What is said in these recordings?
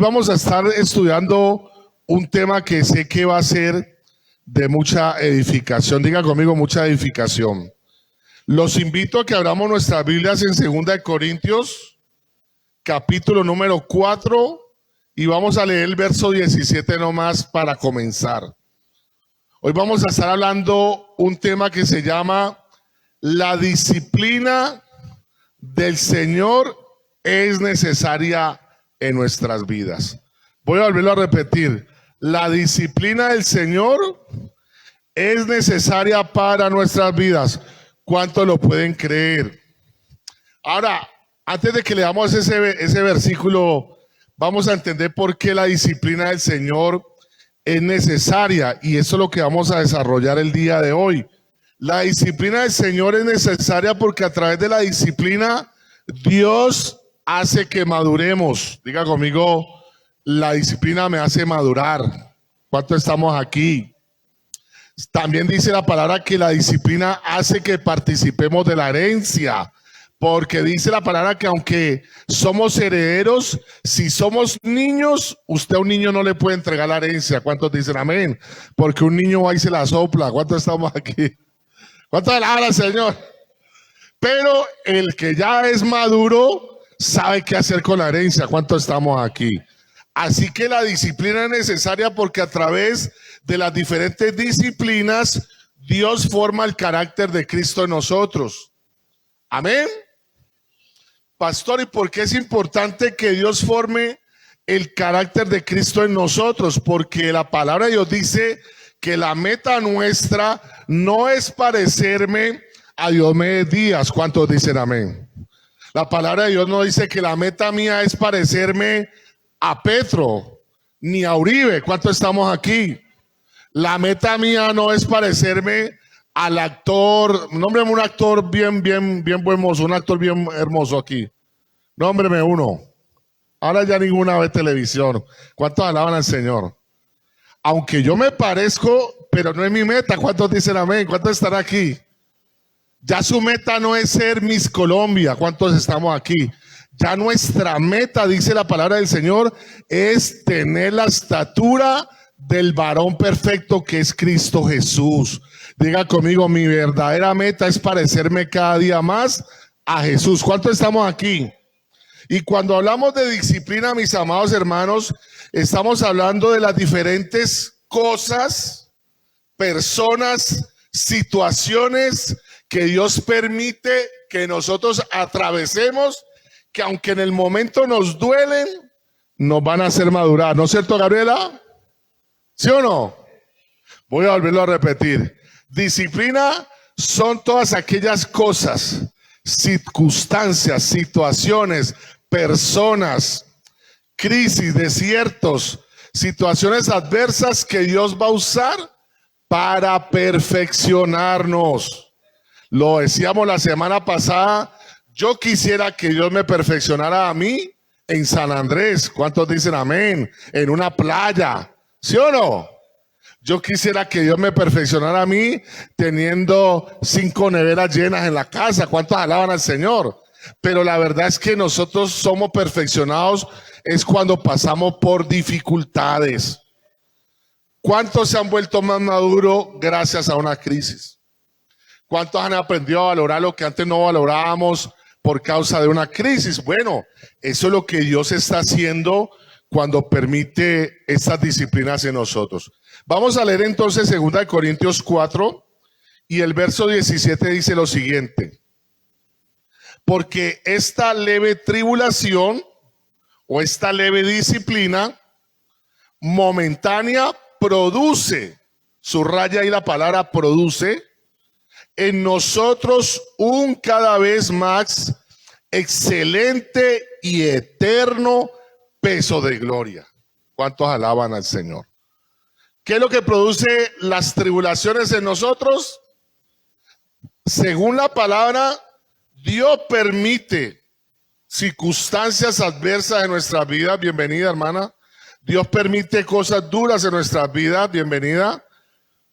Vamos a estar estudiando un tema que sé que va a ser de mucha edificación. Diga conmigo, mucha edificación. Los invito a que abramos nuestras Biblias en 2 de Corintios, capítulo número 4, y vamos a leer el verso 17 nomás para comenzar. Hoy vamos a estar hablando un tema que se llama la disciplina del Señor es necesaria en nuestras vidas. Voy a volverlo a repetir. La disciplina del Señor es necesaria para nuestras vidas. ¿Cuántos lo pueden creer? Ahora, antes de que leamos ese versículo, vamos a entender por qué la disciplina del Señor es necesaria. Y eso es lo que vamos a desarrollar el día de hoy. La disciplina del Señor es necesaria porque a través de la disciplina Dios hace que maduremos. Diga conmigo, la disciplina me hace madurar. ¿Cuántos estamos aquí? También dice la palabra que la disciplina hace que participemos de la herencia. Porque dice la palabra que aunque somos herederos, si somos niños, usted a un niño no le puede entregar la herencia. ¿Cuántos dicen amén? Porque un niño va y se la sopla. ¿Cuántos estamos aquí? ¿Cuántos alaban al Señor? Pero el que ya es maduro sabe qué hacer con la herencia. ¿Cuántos estamos aquí? Así que la disciplina es necesaria porque a través de las diferentes disciplinas Dios forma el carácter de Cristo en nosotros. Amén. Pastor, ¿y por qué es importante que Dios forme el carácter de Cristo en nosotros? Porque la palabra de Dios dice que la meta nuestra no es parecerme a Diomedes Díaz. ¿Cuántos dicen amén? La palabra de Dios no dice que la meta mía es parecerme a Petro ni a Uribe. ¿Cuántos estamos aquí? La meta mía no es parecerme al actor, nómbreme un actor bien buen mozo, un actor bien hermoso aquí. Nómbreme uno. Ahora ya ninguna ve televisión. ¿Cuántos alaban al Señor? Aunque yo me parezco, pero no es mi meta. ¿Cuántos dicen amén? ¿Cuántos están aquí? Ya su meta no es ser Miss Colombia. ¿Cuántos estamos aquí? Ya nuestra meta, dice la palabra del Señor, es tener la estatura del varón perfecto que es Cristo Jesús. Diga conmigo, mi verdadera meta es parecerme cada día más a Jesús. ¿Cuántos estamos aquí? Y cuando hablamos de disciplina, mis amados hermanos, estamos hablando de las diferentes cosas, personas, situaciones que Dios permite que nosotros atravesemos, que aunque en el momento nos duelen, nos van a hacer madurar. ¿No es cierto, Gabriela? ¿Sí o no? Voy a volverlo a repetir. Disciplina son todas aquellas cosas, circunstancias, situaciones, personas, crisis, desiertos, situaciones adversas que Dios va a usar para perfeccionarnos. Lo decíamos la semana pasada, yo quisiera que Dios me perfeccionara a mí en San Andrés. ¿Cuántos dicen amén? En una playa, ¿sí o no? Yo quisiera que Dios me perfeccionara a mí teniendo 5 neveras llenas en la casa. ¿Cuántos alaban al Señor? Pero la verdad es que nosotros somos perfeccionados es cuando pasamos por dificultades. ¿Cuántos se han vuelto más maduros gracias a una crisis? ¿Cuántos han aprendido a valorar lo que antes no valorábamos por causa de una crisis? Bueno, eso es lo que Dios está haciendo cuando permite estas disciplinas en nosotros. Vamos a leer entonces 2 de Corintios 4 y el verso 17 dice lo siguiente. Porque esta leve tribulación o esta leve disciplina momentánea produce, subraya ahí la palabra produce, en nosotros un cada vez más excelente y eterno peso de gloria. ¿Cuántos alaban al Señor? ¿Qué es lo que produce las tribulaciones en nosotros? Según la palabra, Dios permite circunstancias adversas en nuestras vidas. Bienvenida, hermana. Dios permite cosas duras en nuestras vidas. Bienvenida.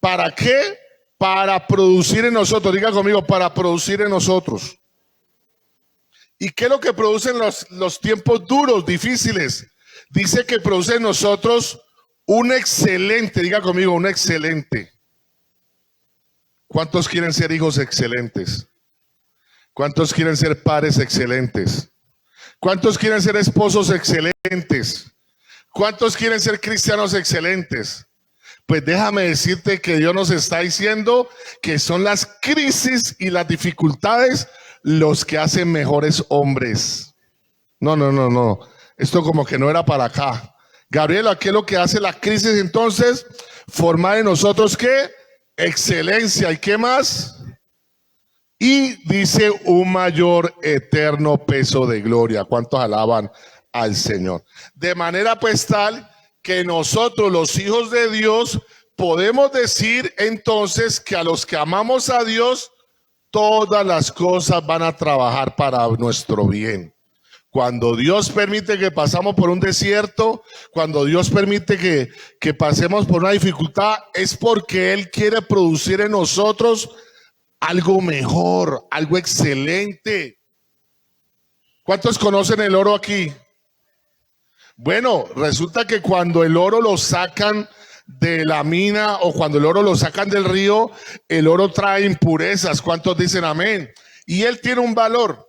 ¿Para qué? Para producir en nosotros. Diga conmigo, para producir en nosotros. ¿Y qué es lo que producen los tiempos duros, difíciles? Dice que produce en nosotros un excelente, diga conmigo, un excelente. ¿Cuántos quieren ser hijos excelentes? ¿Cuántos quieren ser padres excelentes? ¿Cuántos quieren ser esposos excelentes? ¿Cuántos quieren ser cristianos excelentes? Pues déjame decirte que Dios nos está diciendo que son las crisis y las dificultades los que hacen mejores hombres. No. Esto como que no era para acá. Gabriel, ¿qué es lo que hace la crisis entonces? Formar en nosotros ¿qué? Excelencia. ¿Y qué más? Y dice un mayor eterno peso de gloria. ¿Cuántos alaban al Señor? De manera pues tal que nosotros los hijos de Dios podemos decir entonces que a los que amamos a Dios, todas las cosas van a trabajar para nuestro bien. Cuando Dios permite que pasamos por un desierto, cuando Dios permite que pasemos por una dificultad, es porque Él quiere producir en nosotros algo mejor, algo excelente. ¿Cuántos conocen el oro aquí? Bueno, resulta que cuando el oro lo sacan de la mina o cuando el oro lo sacan del río, el oro trae impurezas. ¿Cuántos dicen amén? Y él tiene un valor.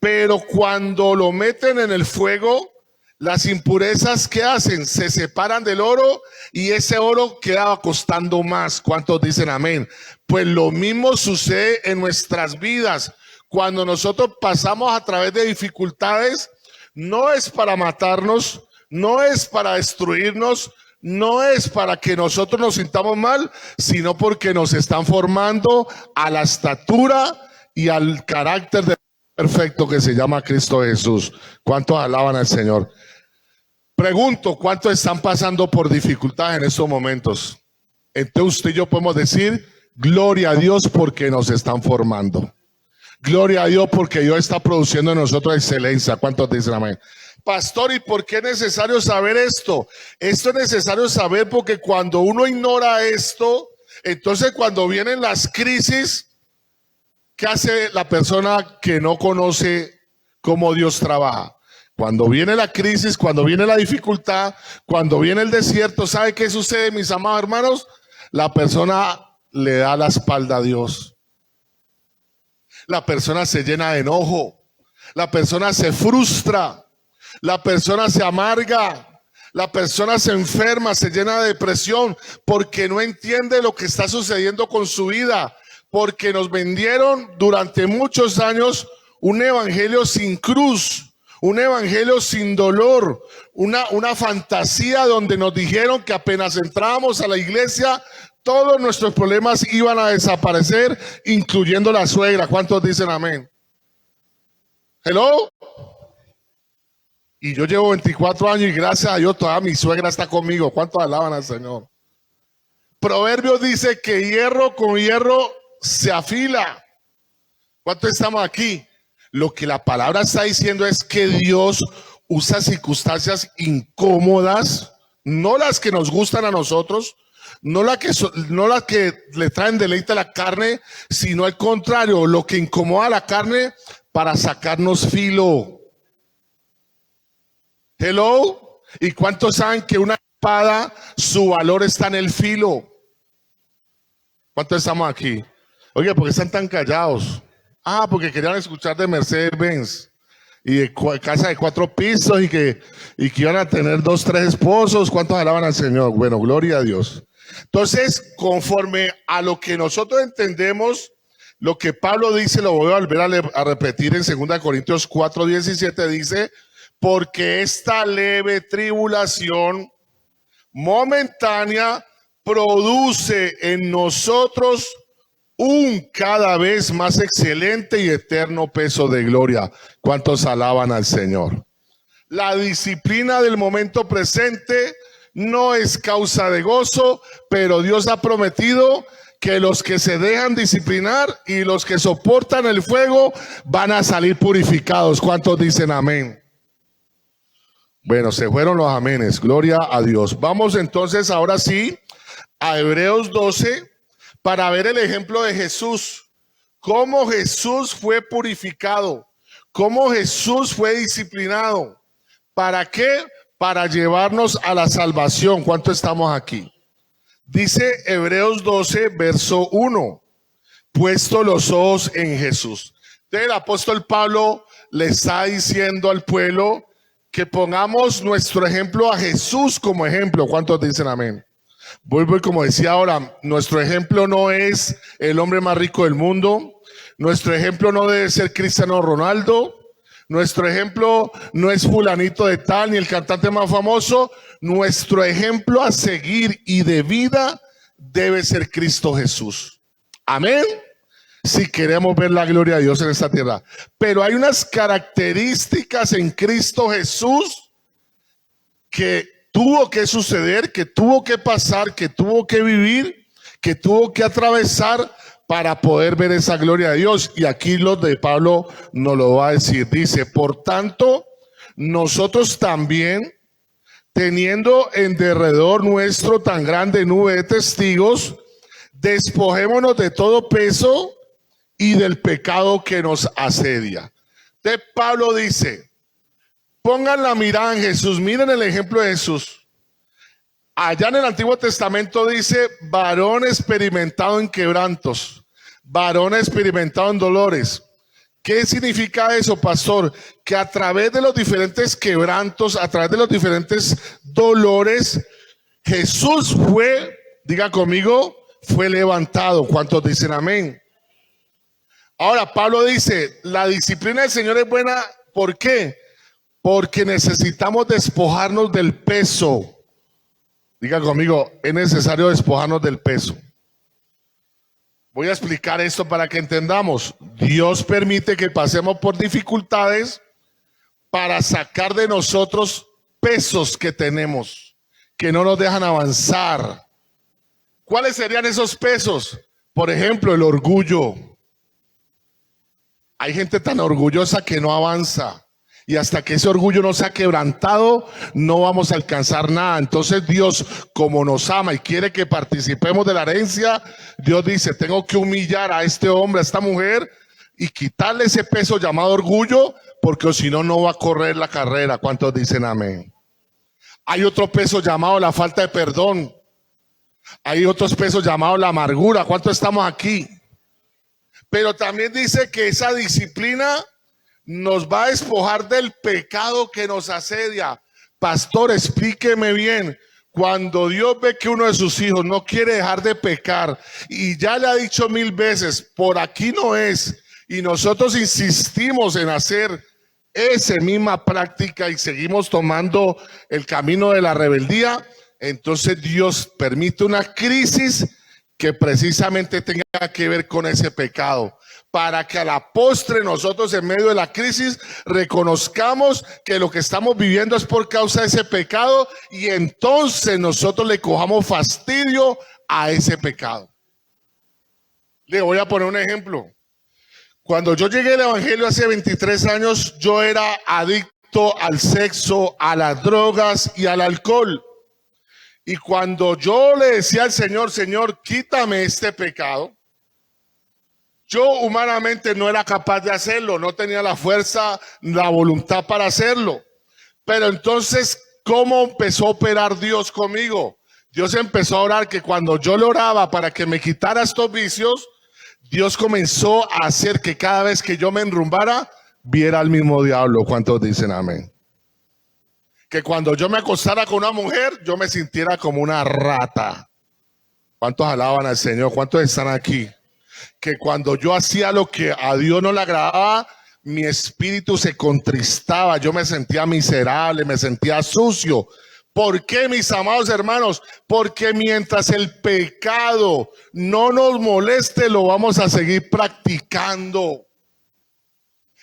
Pero cuando lo meten en el fuego, las impurezas ¿qué hacen? Se separan del oro y ese oro queda costando más. ¿Cuántos dicen amén? Pues lo mismo sucede en nuestras vidas. Cuando nosotros pasamos a través de dificultades, no es para matarnos, no es para destruirnos, no es para que nosotros nos sintamos mal, sino porque nos están formando a la estatura y al carácter de perfecto que se llama Cristo Jesús. ¿Cuántos alaban al Señor? Pregunto, ¿cuántos están pasando por dificultades en estos momentos? Entonces usted y yo podemos decir, gloria a Dios porque nos están formando. Gloria a Dios porque Dios está produciendo en nosotros excelencia. ¿Cuántos dicen amén? Pastor, ¿y por qué es necesario saber esto? Esto es necesario saber porque cuando uno ignora esto, entonces cuando vienen las crisis, ¿qué hace la persona que no conoce cómo Dios trabaja? Cuando viene la crisis, cuando viene la dificultad, cuando viene el desierto, ¿sabe qué sucede, mis amados hermanos? La persona le da la espalda a Dios. La persona se llena de enojo. La persona se frustra. La persona se amarga. La persona se enferma, se llena de depresión porque no entiende lo que está sucediendo con su vida. Porque nos vendieron durante muchos años un evangelio sin cruz, un evangelio sin dolor, una fantasía donde nos dijeron que apenas entrábamos a la iglesia, todos nuestros problemas iban a desaparecer, incluyendo la suegra. ¿Cuántos dicen amén? Hello. Y yo llevo 24 años y gracias a Dios todavía mi suegra está conmigo. ¿Cuántos alaban al Señor? Proverbios dice que hierro con hierro se afila. ¿Cuántos estamos aquí? Lo que la palabra está diciendo es que Dios usa circunstancias incómodas, no las que nos gustan a nosotros, no las que le traen deleite a la carne, sino al contrario, lo que incomoda a la carne para sacarnos filo. Hello. ¿Y cuántos saben que una espada, su valor está en el filo? ¿Cuántos estamos aquí? Oye, ¿por qué están tan callados? Ah, porque querían escuchar de Mercedes-Benz y de casa de 4 pisos y que iban a tener 2, 3 esposos. ¿Cuántos alaban al Señor? Bueno, gloria a Dios. Entonces, conforme a lo que nosotros entendemos, lo que Pablo dice, lo voy a volver a repetir en 2 Corintios 4:17, dice, porque esta leve tribulación momentánea produce en nosotros un cada vez más excelente y eterno peso de gloria. ¿Cuántos alaban al Señor? La disciplina del momento presente no es causa de gozo, pero Dios ha prometido que los que se dejan disciplinar y los que soportan el fuego van a salir purificados. ¿Cuántos dicen amén? Bueno, se fueron los amenes. Gloria a Dios. Vamos entonces ahora sí a Hebreos 12 para ver el ejemplo de Jesús. Cómo Jesús fue purificado. Cómo Jesús fue disciplinado. ¿Para qué? para llevarnos a la salvación. ¿Cuánto estamos aquí? Dice Hebreos 12, verso 1. Puesto los ojos en Jesús. Entonces el apóstol Pablo le está diciendo al pueblo que pongamos nuestro ejemplo a Jesús como ejemplo. ¿Cuántos dicen amén? Vuelvo y como decía ahora, nuestro ejemplo no es el hombre más rico del mundo. Nuestro ejemplo no debe ser Cristiano Ronaldo. Nuestro ejemplo no es fulanito de tal ni el cantante más famoso. Nuestro ejemplo a seguir y de vida debe ser Cristo Jesús. Amén. Si queremos ver la gloria de Dios en esta tierra. Pero hay unas características en Cristo Jesús que tuvo que suceder, que tuvo que pasar, que tuvo que vivir, que tuvo que atravesar para poder ver esa gloria de Dios. Y aquí lo de Pablo nos lo va a decir. Dice, por tanto, nosotros también, teniendo en derredor nuestro tan grande nube de testigos, despojémonos de todo peso y del pecado que nos asedia. Entonces Pablo dice, pongan la mirada en Jesús, miren el ejemplo de Jesús. Allá en el Antiguo Testamento dice, varón experimentado en quebrantos, varón experimentado en dolores. ¿Qué significa eso, pastor? Que a través de los diferentes quebrantos, a través de los diferentes dolores, Jesús fue, diga conmigo, fue levantado. ¿Cuántos dicen amén? Ahora, Pablo dice, la disciplina del Señor es buena. ¿Por qué? Porque necesitamos despojarnos del peso. Diga conmigo, es necesario despojarnos del peso. Voy a explicar esto para que entendamos. Dios permite que pasemos por dificultades para sacar de nosotros pesos que tenemos, que no nos dejan avanzar. ¿Cuáles serían esos pesos? Por ejemplo, el orgullo. Hay gente tan orgullosa que no avanza. Y hasta que ese orgullo no sea quebrantado, no vamos a alcanzar nada. Entonces Dios, como nos ama y quiere que participemos de la herencia, Dios dice, tengo que humillar a este hombre, a esta mujer, y quitarle ese peso llamado orgullo, porque si no, no va a correr la carrera. ¿Cuántos dicen amén? Hay otro peso llamado la falta de perdón. Hay otros pesos llamados la amargura. ¿Cuántos estamos aquí? Pero también dice que esa disciplina nos va a despojar del pecado que nos asedia. Pastor, explíqueme bien. Cuando Dios ve que uno de sus hijos no quiere dejar de pecar y ya le ha dicho 1000 veces, por aquí no es, y nosotros insistimos en hacer esa misma práctica y seguimos tomando el camino de la rebeldía, entonces Dios permite una crisis que precisamente tenga que ver con ese pecado, para que a la postre nosotros en medio de la crisis reconozcamos que lo que estamos viviendo es por causa de ese pecado y entonces nosotros le cojamos fastidio a ese pecado. Le voy a poner un ejemplo. Cuando yo llegué al evangelio hace 23 años, yo era adicto al sexo, a las drogas y al alcohol. Y cuando yo le decía al Señor, Señor, quítame este pecado, yo humanamente no era capaz de hacerlo, no tenía la fuerza, la voluntad para hacerlo. Pero entonces, ¿cómo empezó a operar Dios conmigo? Dios empezó a orar que cuando yo le oraba para que me quitara estos vicios, Dios comenzó a hacer que cada vez que yo me enrumbara, viera al mismo diablo. ¿Cuántos dicen amén? Que cuando yo me acostara con una mujer, yo me sintiera como una rata. ¿Cuántos alaban al Señor? ¿Cuántos están aquí? Que cuando yo hacía lo que a Dios no le agradaba, mi espíritu se contristaba, yo me sentía miserable, me sentía sucio. ¿Por qué, mis amados hermanos? Porque mientras el pecado no nos moleste, lo vamos a seguir practicando.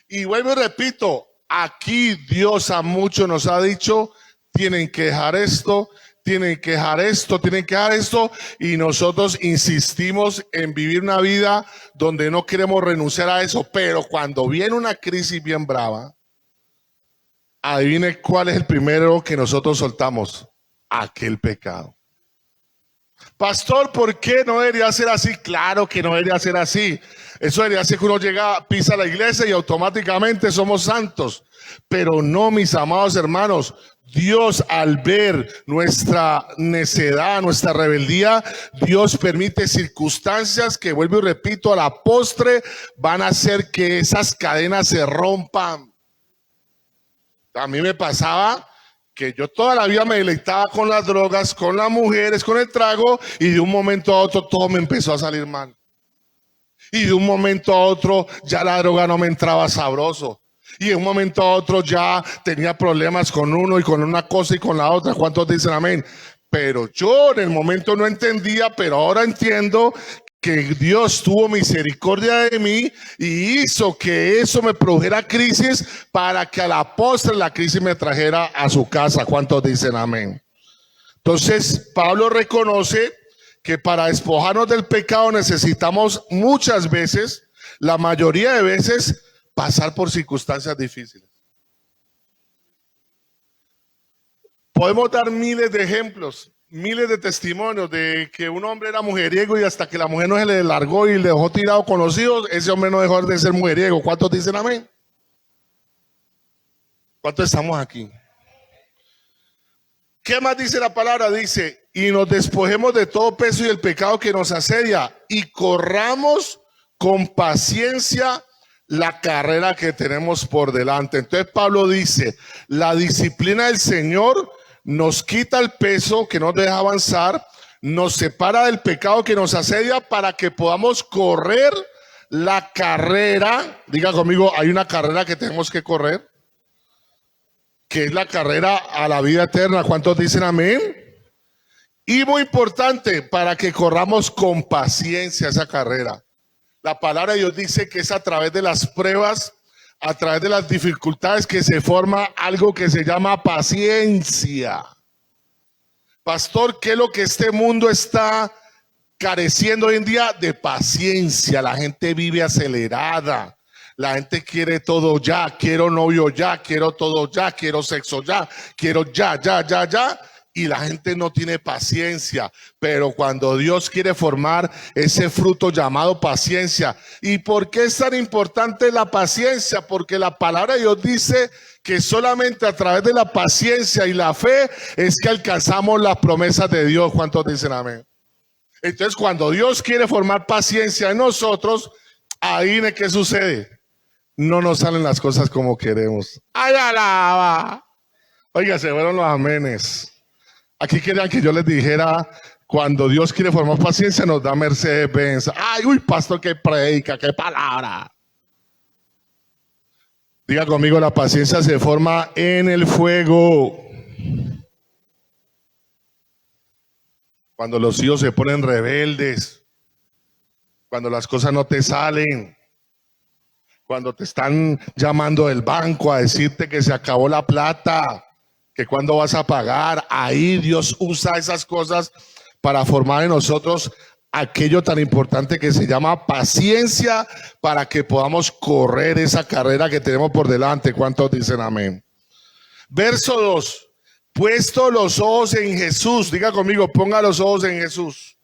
Y vuelvo y repito, aquí Dios a muchos nos ha dicho, tienen que dejar esto, tienen que dejar esto, tienen que dejar esto, y nosotros insistimos en vivir una vida donde no queremos renunciar a eso, pero cuando viene una crisis bien brava, adivine cuál es el primero que nosotros soltamos, aquel pecado. Pastor, ¿por qué no debería ser así? Claro que no debería ser así. Eso debería ser que uno llega, pisa la iglesia y automáticamente somos santos. Pero no, mis amados hermanos, Dios, al ver nuestra necedad, nuestra rebeldía, Dios permite circunstancias que, vuelvo y repito, a la postre van a hacer que esas cadenas se rompan. A mí me pasaba que yo toda la vida me deleitaba con las drogas, con las mujeres, con el trago, y de un momento a otro todo me empezó a salir mal. Y de un momento a otro ya la droga no me entraba sabroso. Y de un momento a otro ya tenía problemas con uno y con una cosa y con la otra. ¿Cuántos dicen amén? Pero yo en el momento no entendía, pero ahora entiendo que Dios tuvo misericordia de mí y hizo que eso me produjera crisis para que a la postre la crisis me trajera a su casa. ¿Cuántos dicen amén? Entonces Pablo reconoce que para despojarnos del pecado necesitamos muchas veces, la mayoría de veces, pasar por circunstancias difíciles. Podemos dar miles de ejemplos, miles de testimonios de que un hombre era mujeriego y hasta que la mujer no se le largó y le dejó tirado con los hijos, ese hombre no dejó de ser mujeriego. ¿Cuántos dicen amén? ¿Cuántos estamos aquí? ¿Qué más dice la palabra? Dice, y nos despojemos de todo peso y el pecado que nos asedia y corramos con paciencia la carrera que tenemos por delante. Entonces Pablo dice, la disciplina del Señor nos quita el peso que nos deja avanzar, nos separa del pecado que nos asedia para que podamos correr la carrera. Diga conmigo, hay una carrera que tenemos que correr, que es la carrera a la vida eterna. ¿Cuántos dicen amén? Y muy importante, para que corramos con paciencia esa carrera. La palabra de Dios dice que es a través de las pruebas, a través de las dificultades que se forma algo que se llama paciencia. Pastor, ¿qué es lo que este mundo está careciendo hoy en día? De paciencia. La gente vive acelerada. La gente quiere todo ya. Quiero novio ya, quiero todo ya, quiero sexo ya, quiero ya. Y la gente no tiene paciencia, pero cuando Dios quiere formar ese fruto llamado paciencia. ¿Y por qué es tan importante la paciencia? Porque la palabra de Dios dice que solamente a través de la paciencia y la fe es que alcanzamos las promesas de Dios. ¿Cuántos dicen amén? Entonces, cuando Dios quiere formar paciencia en nosotros, ahí ¿qué sucede? No nos salen las cosas como queremos. ¡Ay, alaba! Oiga, se fueron los amenes. Aquí querían que yo les dijera, cuando Dios quiere formar paciencia, nos da Mercedes-Benz. Ay, uy, pastor, qué predica, qué palabra. Diga conmigo, la paciencia se forma en el fuego. Cuando los hijos se ponen rebeldes, cuando las cosas no te salen, cuando te están llamando del banco a decirte que se acabó la plata, que cuándo vas a pagar, ahí Dios usa esas cosas para formar en nosotros aquello tan importante que se llama paciencia, para que podamos correr esa carrera que tenemos por delante. ¿Cuántos dicen amén? Verso 2, puesto los ojos en Jesús. Diga conmigo, ponga los ojos en Jesús.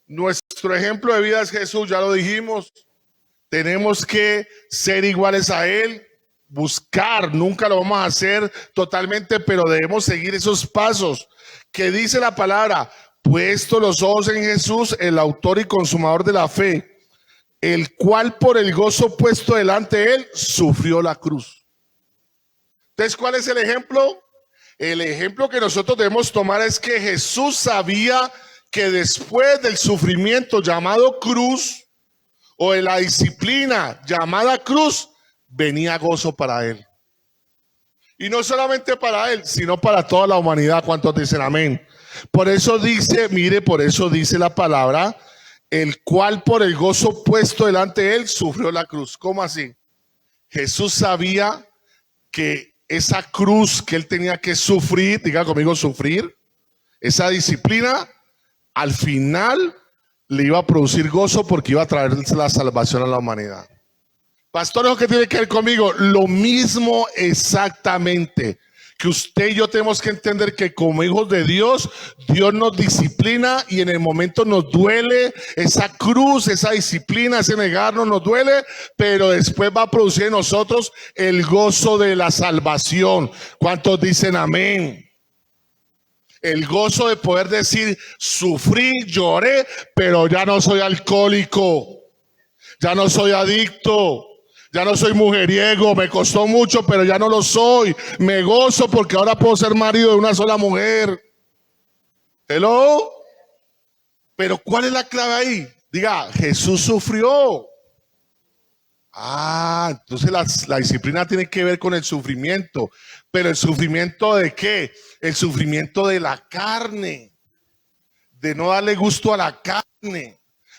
Nuestro ejemplo de vida es Jesús, ya lo dijimos. Tenemos que ser iguales a Él. Buscar, nunca lo vamos a hacer totalmente, pero debemos seguir esos pasos que dice la palabra, puesto los ojos en Jesús, el autor y consumador de la fe, el cual por el gozo puesto delante de él, sufrió la cruz. Entonces, ¿cuál es el ejemplo? El ejemplo que nosotros debemos tomar es que Jesús sabía que después del sufrimiento llamado cruz, o de la disciplina llamada cruz, venía gozo para él. Y no solamente para él, sino para toda la humanidad. ¿Cuántos dicen amén? Por eso dice, mire, por eso dice la palabra, el cual por el gozo puesto delante de él sufrió la cruz. ¿Cómo así? Jesús sabía que esa cruz que él tenía que sufrir, diga conmigo sufrir, esa disciplina, al final le iba a producir gozo porque iba a traer la salvación a la humanidad. Pastores, ¿qué tiene que ver conmigo? Lo mismo exactamente. que usted y yo tenemos que entender que como hijos de Dios, Dios nos disciplina y en el momento nos duele esa cruz, esa disciplina, ese negarnos nos duele, pero después va a producir en nosotros el gozo de la salvación. ¿Cuántos dicen amén? El gozo de poder decir, sufrí, lloré, pero ya no soy alcohólico, ya no soy adicto, ya no soy mujeriego, me costó mucho, pero ya no lo soy. Me gozo porque ahora puedo ser marido de una sola mujer. Hello. Pero ¿cuál es la clave ahí? Diga, Jesús sufrió. Entonces la disciplina tiene que ver con el sufrimiento. Pero ¿el sufrimiento de qué? El sufrimiento de la carne, de no darle gusto a la carne.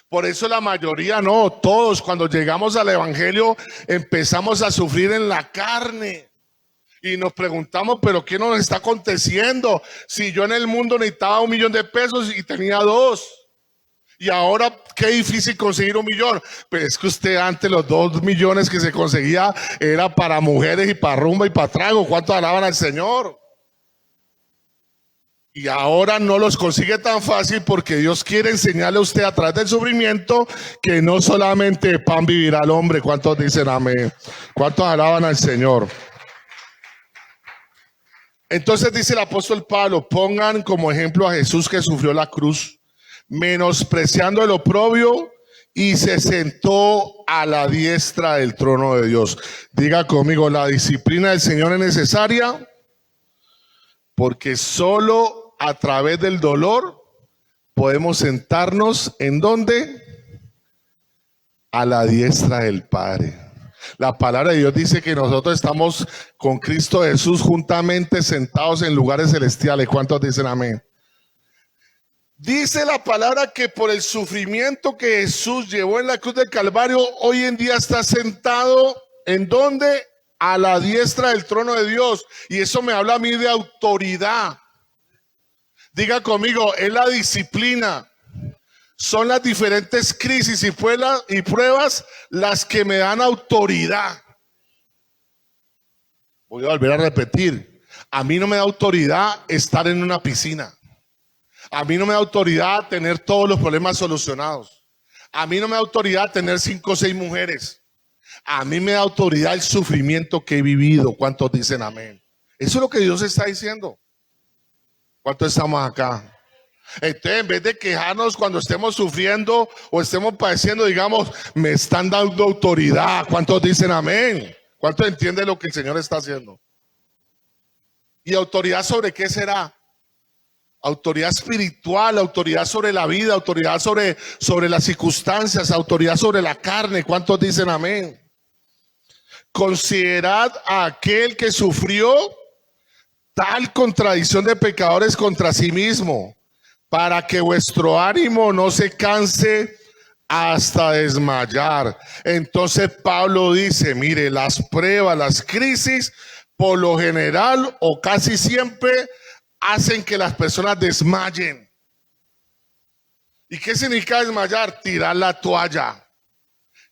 Por eso la mayoría, no, todos cuando llegamos al evangelio empezamos a sufrir en la carne. Y nos preguntamos, ¿pero qué nos está aconteciendo? Si yo en el mundo necesitaba 1 millón de pesos y tenía 2. Y ahora qué difícil conseguir 1 millón. Pero es que usted antes los 2 millones que se conseguía era para mujeres y para rumba y para trago. ¿Cuántos alaban al Señor? Y ahora no los consigue tan fácil porque Dios quiere enseñarle a usted a través del sufrimiento que no solamente de pan vivirá el hombre. ¿Cuántos dicen amén? ¿Cuántos alaban al Señor? Entonces dice el apóstol Pablo, pongan como ejemplo a Jesús que sufrió la cruz, menospreciando el oprobio y se sentó a la diestra del trono de Dios. Diga conmigo, la disciplina del Señor es necesaria porque solo a través del dolor podemos sentarnos ¿en dónde? A la diestra del Padre. La palabra de Dios dice que nosotros estamos con Cristo Jesús juntamente sentados en lugares celestiales. ¿Cuántos dicen amén? Dice la palabra que por el sufrimiento que Jesús llevó en la cruz del Calvario, hoy en día está sentado ¿en dónde? A la diestra del trono de Dios. Y eso me habla a mí de autoridad. Diga conmigo, es la disciplina. Son las diferentes crisis y pruebas las que me dan autoridad. Voy a volver a repetir. A mí no me da autoridad estar en una piscina. A mí no me da autoridad tener todos los problemas solucionados. A mí no me da autoridad tener 5 o 6 mujeres. A mí me da autoridad el sufrimiento que he vivido. ¿Cuántos dicen amén? Eso es lo que Dios está diciendo. ¿Cuántos estamos acá? Entonces, en vez de quejarnos cuando estemos sufriendo o estemos padeciendo, digamos, me están dando autoridad. ¿Cuántos dicen amén? ¿Cuántos entienden lo que el Señor está haciendo? ¿Y autoridad sobre qué será? Autoridad espiritual, autoridad sobre la vida, autoridad sobre las circunstancias, autoridad sobre la carne. ¿Cuántos dicen amén? Considerad a aquel que sufrió tal contradicción de pecadores contra sí mismo, para que vuestro ánimo no se canse hasta desmayar. Entonces Pablo dice, mire, las pruebas, las crisis, por lo general o casi siempre hacen que las personas desmayen. ¿Y qué significa desmayar? Tirar la toalla,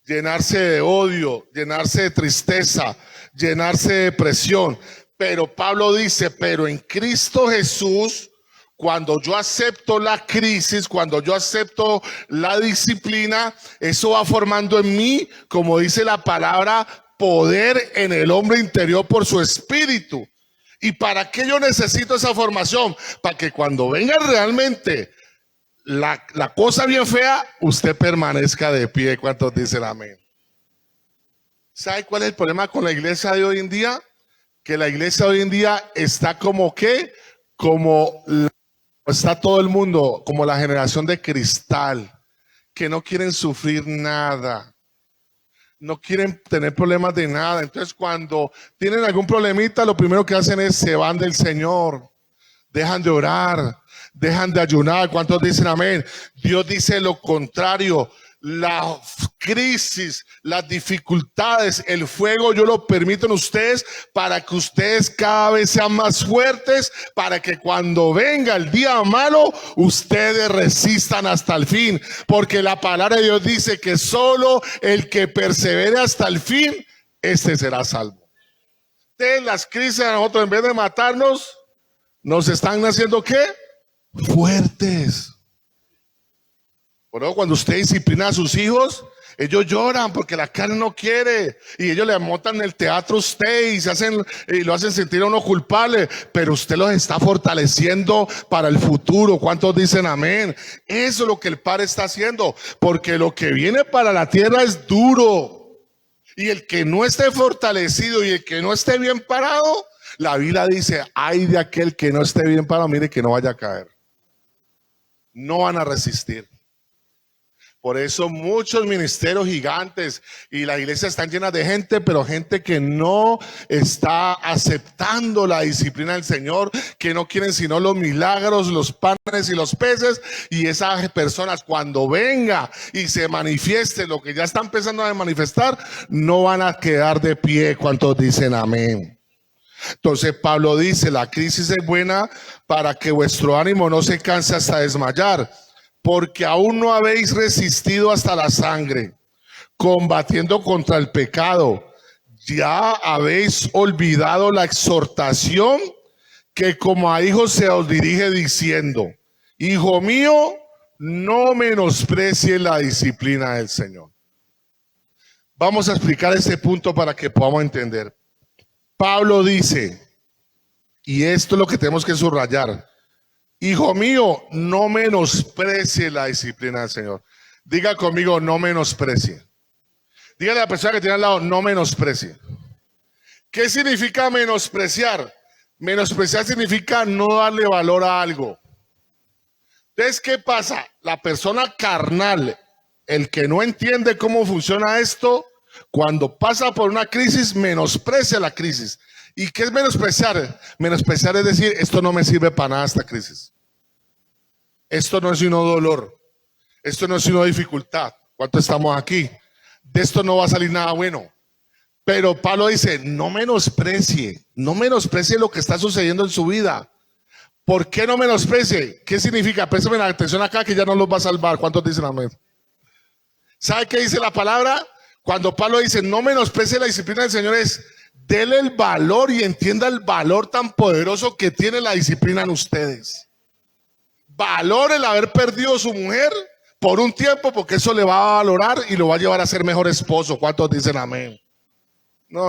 llenarse de odio, llenarse de tristeza, llenarse de depresión. Pero Pablo dice, pero en Cristo Jesús, cuando yo acepto la crisis, cuando yo acepto la disciplina, eso va formando en mí, como dice la palabra, poder en el hombre interior por su espíritu. ¿Y para qué yo necesito esa formación? Para que cuando venga realmente la cosa bien fea, usted permanezca de pie. ¿Cuántos dicen amén? ¿Sabe cuál es el problema con la iglesia de hoy en día? Que la iglesia hoy en día está como ¿qué? Está todo el mundo, como la generación de cristal, que no quieren sufrir nada, no quieren tener problemas de nada. Entonces cuando tienen algún problemita, lo primero que hacen es se van del Señor, dejan de orar, dejan de ayunar. ¿Cuántos dicen amén? Dios dice lo contrario. La crisis, las dificultades, el fuego, yo lo permito en ustedes para que ustedes cada vez sean más fuertes, para que cuando venga el día malo, ustedes resistan hasta el fin, porque la palabra de Dios dice que solo el que persevere hasta el fin, este será salvo. las crisis a nosotros, en vez de matarnos, nos están haciendo ¿qué? Fuertes. Por eso cuando usted disciplina a sus hijos, ellos lloran porque la carne no quiere y ellos le montan el teatro a usted y lo hacen sentir a uno culpable, pero usted los está fortaleciendo para el futuro. ¿Cuántos dicen amén? Eso es lo que el Padre está haciendo, porque lo que viene para la tierra es duro, y el que no esté fortalecido y el que no esté bien parado, la Biblia dice, ay de aquel que no esté bien parado, mire que no vaya a caer. No van a resistir. Por eso muchos ministerios gigantes y las iglesias están llenas de gente, pero gente que no está aceptando la disciplina del Señor, que no quieren sino los milagros, los panes y los peces. Y esas personas, cuando venga y se manifieste lo que ya está empezando a manifestar, no van a quedar de pie. ¿Cuántos dicen amén? Entonces Pablo dice, la crisis es buena para que vuestro ánimo no se canse hasta desmayar, porque aún no habéis resistido hasta la sangre, combatiendo contra el pecado. Ya habéis olvidado la exhortación que como a hijos se os dirige diciendo, hijo mío, no menosprecies la disciplina del Señor. Vamos a explicar este punto para que podamos entender. Pablo dice, y esto es lo que tenemos que subrayar, hijo mío, no menosprecie la disciplina del Señor. Diga conmigo, no menosprecie. Dígale a la persona que tiene al lado, no menosprecie. ¿Qué significa menospreciar? Menospreciar significa no darle valor a algo. Entonces, ¿qué pasa? La persona carnal, el que no entiende cómo funciona esto, cuando pasa por una crisis, menosprecia la crisis. ¿Y qué es menospreciar? Menospreciar es decir, esto no me sirve para nada esta crisis. Esto no es sino dolor. Esto no es sino dificultad. ¿Cuántos estamos aquí? De esto no va a salir nada bueno. Pero Pablo dice, no menosprecie lo que está sucediendo en su vida. ¿Por qué no menosprecie? ¿Qué significa? Préstame la atención acá que ya no los va a salvar. ¿Cuántos dicen amén? ¿Sabe qué dice la palabra? Cuando Pablo dice, no menosprecie la disciplina del Señor, es dele el valor y entienda el valor tan poderoso que tiene la disciplina en ustedes. Valore el haber perdido a su mujer por un tiempo, porque eso le va a valorar y lo va a llevar a ser mejor esposo. ¿Cuántos dicen amén? No,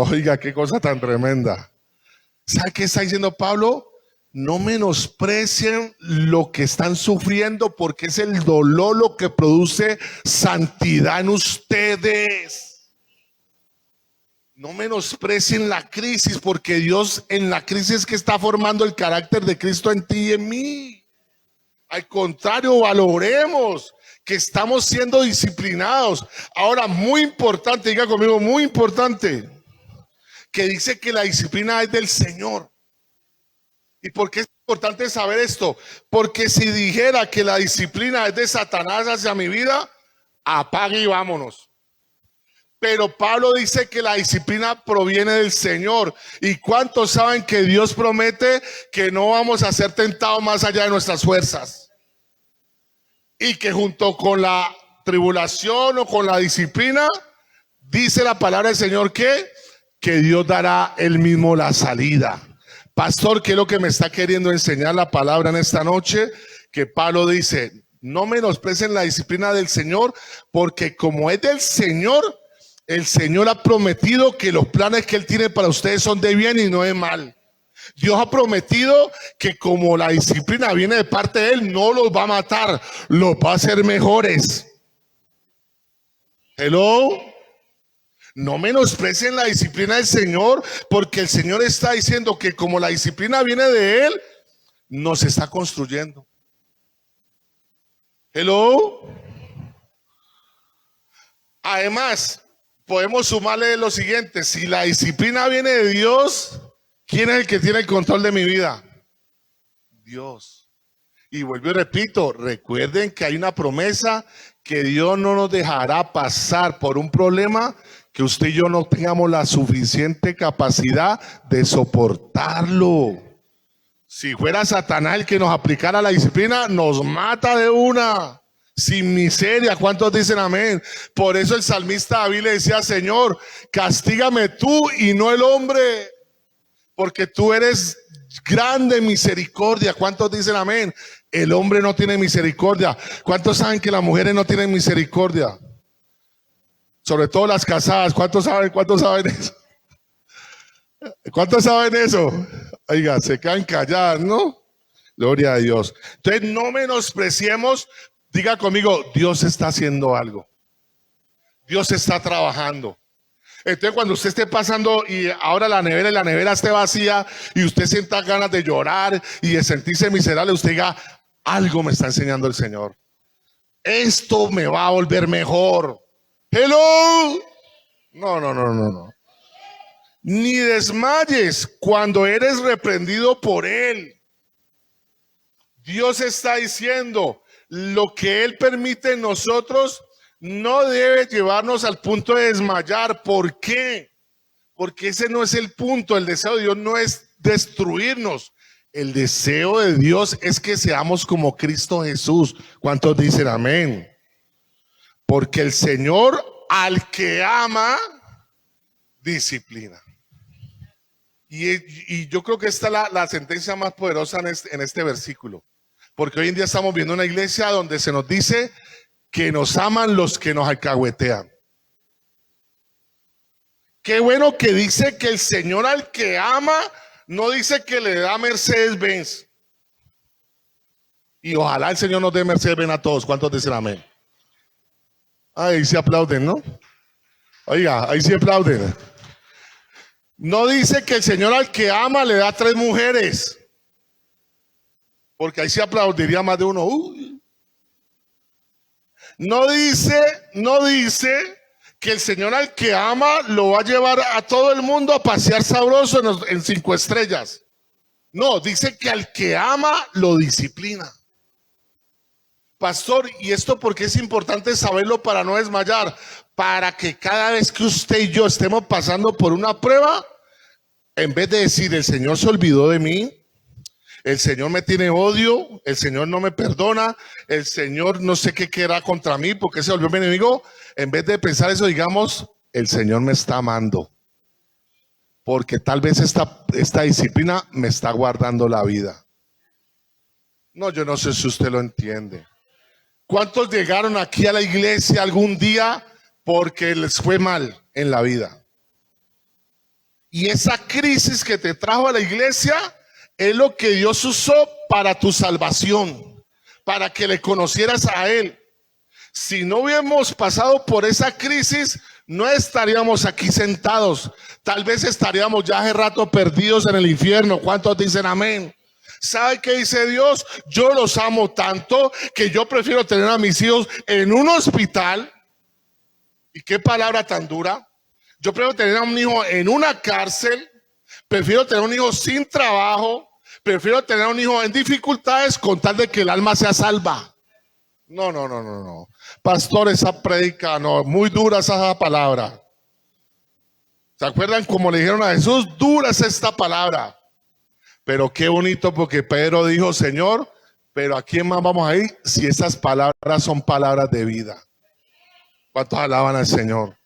oiga, qué cosa tan tremenda. ¿Sabe qué está diciendo Pablo? No menosprecien lo que están sufriendo, porque es el dolor lo que produce santidad en ustedes. No menosprecien la crisis, porque Dios en la crisis es que está formando el carácter de Cristo en ti y en mí. Al contrario, valoremos que estamos siendo disciplinados. Ahora, muy importante, diga conmigo, muy importante, que dice que la disciplina es del Señor. ¿Y por qué es importante saber esto? Porque si dijera que la disciplina es de Satanás hacia mi vida, apague y vámonos. Pero Pablo dice que la disciplina proviene del Señor. ¿Y cuántos saben que Dios promete que no vamos a ser tentados más allá de nuestras fuerzas? Y que junto con la tribulación o con la disciplina, dice la palabra del Señor que Dios dará él mismo la salida. Pastor, ¿qué es lo que me está queriendo enseñar la palabra en esta noche? Que Pablo dice, no menosprecien la disciplina del Señor, porque como es del Señor, el Señor ha prometido que los planes que Él tiene para ustedes son de bien y no de mal. Dios ha prometido que como la disciplina viene de parte de Él, no los va a matar, los va a hacer mejores. Hello. No menosprecien la disciplina del Señor, porque el Señor está diciendo que como la disciplina viene de Él, nos está construyendo. Hello. Además, podemos sumarle lo siguiente: si la disciplina viene de Dios, ¿quién es el que tiene el control de mi vida? Dios. Y vuelvo y repito, recuerden que hay una promesa que Dios no nos dejará pasar por un problema que usted y yo no tengamos la suficiente capacidad de soportarlo. Si fuera Satanás el que nos aplicara la disciplina, nos mata de una. sin miseria. ¿Cuántos dicen amén? Por eso el salmista David le decía: Señor, castígame tú y no el hombre, porque tú eres grande en misericordia. ¿Cuántos dicen amén? El hombre no tiene misericordia. ¿Cuántos saben que las mujeres no tienen misericordia? Sobre todo las casadas. ¿Cuántos saben eso? ¿Cuántos saben eso? Oiga, se quedan calladas, ¿no? Gloria a Dios. Entonces no menospreciemos. Diga conmigo: Dios está haciendo algo. Dios está trabajando. Entonces cuando usted esté pasando y ahora la nevera esté vacía y usted sienta ganas de llorar y de sentirse miserable, usted diga: algo me está enseñando el Señor. Esto me va a volver mejor. Hello. No. Ni desmayes cuando eres reprendido por Él. Dios está diciendo: lo que Él permite en nosotros no debe llevarnos al punto de desmayar. ¿Por qué? Porque ese no es el punto. El deseo de Dios no es destruirnos. El deseo de Dios es que seamos como Cristo Jesús. ¿Cuántos dicen amén? Porque el Señor al que ama, disciplina. Y yo creo que esta es la sentencia más poderosa en este versículo. Porque hoy en día estamos viendo una iglesia donde se nos dice que nos aman los que nos alcahuetean. Qué bueno que dice que el Señor al que ama, no dice que le da Mercedes-Benz. Y ojalá el Señor nos dé Mercedes-Benz a todos. ¿Cuántos dicen amén? Ahí se aplauden, ¿no? Oiga, ahí se aplauden. No dice que el Señor al que ama le da 3 mujeres. Porque ahí se aplaudiría más de uno. No dice que el Señor al que ama lo va a llevar a todo el mundo a pasear sabroso en 5 estrellas. No, dice que al que ama lo disciplina. Pastor, ¿y esto por qué es importante saberlo para no desmayar? Para que cada vez que usted y yo estemos pasando por una prueba, en vez de decir: el Señor se olvidó de mí, el Señor me tiene odio, el Señor no me perdona, el Señor no sé qué querrá contra mí porque se volvió mi enemigo, en vez de pensar eso, digamos: el Señor me está amando, porque tal vez esta disciplina me está guardando la vida. No, yo no sé si usted lo entiende. ¿Cuántos llegaron aquí a la iglesia algún día porque les fue mal en la vida? Y esa crisis que te trajo a la iglesia es lo que Dios usó para tu salvación, para que le conocieras a Él. Si no hubiéramos pasado por esa crisis, no estaríamos aquí sentados. Tal vez estaríamos ya hace rato perdidos en el infierno. ¿Cuántos dicen amén? ¿Sabe qué dice Dios? Yo los amo tanto que yo prefiero tener a mis hijos en un hospital. ¿Y qué palabra tan dura? Yo prefiero tener a un hijo en una cárcel. Prefiero tener un hijo sin trabajo. Prefiero tener a un hijo en dificultades con tal de que el alma sea salva. No. Pastor, esa prédica, no, muy dura esa palabra. ¿Se acuerdan cómo le dijeron a Jesús? Dura es esta palabra. Pero qué bonito, porque Pedro dijo: Señor, pero ¿a quién más vamos a ir si esas palabras son palabras de vida? ¿Cuántos alaban al Señor?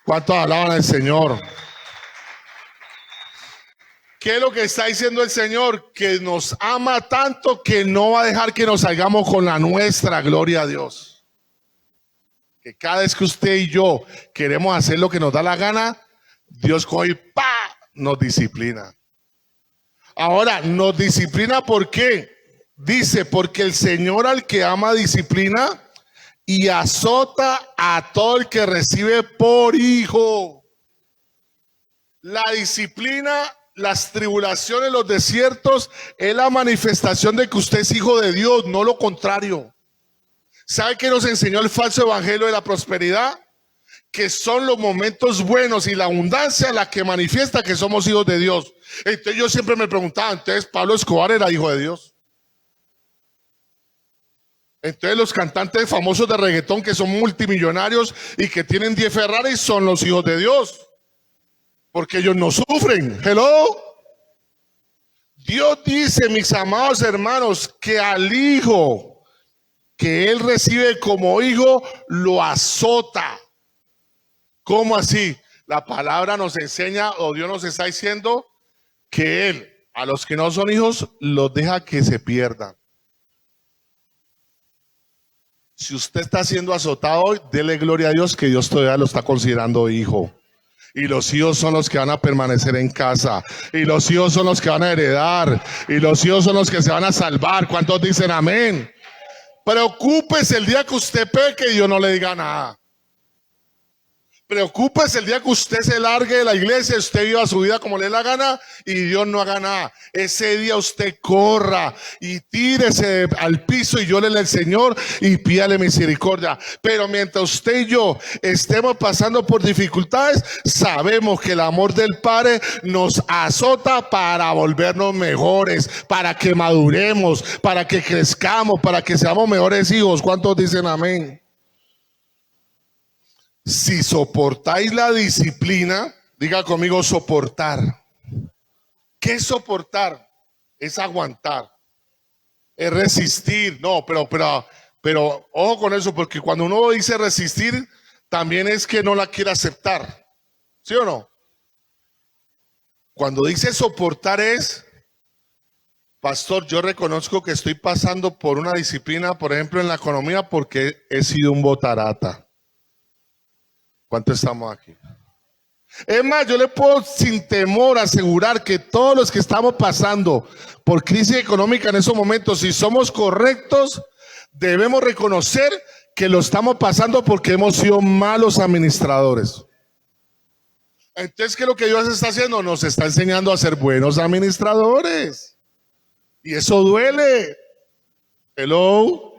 ¿Cuántos alaban al Señor? ¿Qué es lo que está diciendo el Señor? Que nos ama tanto que no va a dejar que nos salgamos con la nuestra. Gloria a Dios. Que cada vez que usted y yo queremos hacer lo que nos da la gana, Dios coge y ¡pa! Nos disciplina. Ahora, nos disciplina ¿por qué? Dice: porque el Señor al que ama disciplina y azota a todo el que recibe por hijo. La disciplina, las tribulaciones, los desiertos es la manifestación de que usted es hijo de Dios, no lo contrario. ¿Sabe qué nos enseñó el falso evangelio de la prosperidad? Que son los momentos buenos y la abundancia la que manifiesta que somos hijos de Dios. Entonces yo siempre me preguntaba: entonces Pablo Escobar era hijo de Dios. Entonces los cantantes famosos de reggaetón que son multimillonarios y que tienen 10 Ferraris son los hijos de Dios, porque ellos no sufren. Hello. Dios dice, mis amados hermanos, que al hijo que él recibe como hijo, lo azota. ¿Cómo así? La palabra nos enseña, o Dios nos está diciendo, que él, a los que no son hijos, los deja que se pierdan. Si usted está siendo azotado hoy, dele gloria a Dios que Dios todavía lo está considerando hijo. Y los hijos son los que van a permanecer en casa. Y los hijos son los que van a heredar. Y los hijos son los que se van a salvar. ¿Cuántos dicen amén? Preocúpese el día que usted peque y Dios no le diga nada. Preocúpese el día que usted se largue de la iglesia, usted viva su vida como le dé la gana y Dios no haga nada. Ese día usted corra y tírese al piso y llórele al Señor y pídale misericordia. Pero mientras usted y yo estemos pasando por dificultades, sabemos que el amor del Padre nos azota para volvernos mejores, para que maduremos, para que crezcamos, para que seamos mejores hijos. ¿Cuántos dicen amén? Si soportáis la disciplina, diga conmigo soportar. ¿Qué es soportar? Es aguantar, es resistir. No, pero ojo con eso, porque cuando uno dice resistir, también es que no la quiere aceptar. ¿Sí o no? Cuando dice soportar es, pastor, yo reconozco que estoy pasando por una disciplina, por ejemplo, en la economía, porque he sido un botarata. ¿Cuántos estamos aquí? Es más, yo le puedo sin temor asegurar que todos los que estamos pasando por crisis económica en esos momentos, si somos correctos, debemos reconocer que lo estamos pasando porque hemos sido malos administradores. Entonces, ¿qué es lo que Dios está haciendo? Nos está enseñando a ser buenos administradores. Y eso duele. Hello.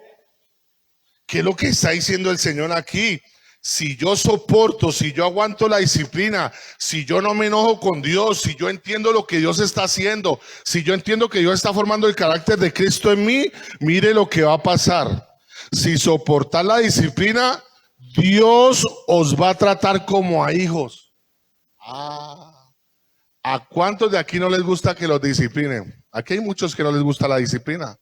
¿Qué es lo que está diciendo el Señor aquí? Si yo soporto, si yo aguanto la disciplina, si yo no me enojo con Dios, si yo entiendo lo que Dios está haciendo, si yo entiendo que Dios está formando el carácter de Cristo en mí, mire lo que va a pasar. Si soportar la disciplina, Dios os va a tratar como a hijos. ¿A cuántos de aquí no les gusta que los disciplinen? Aquí hay muchos que no les gusta la disciplina.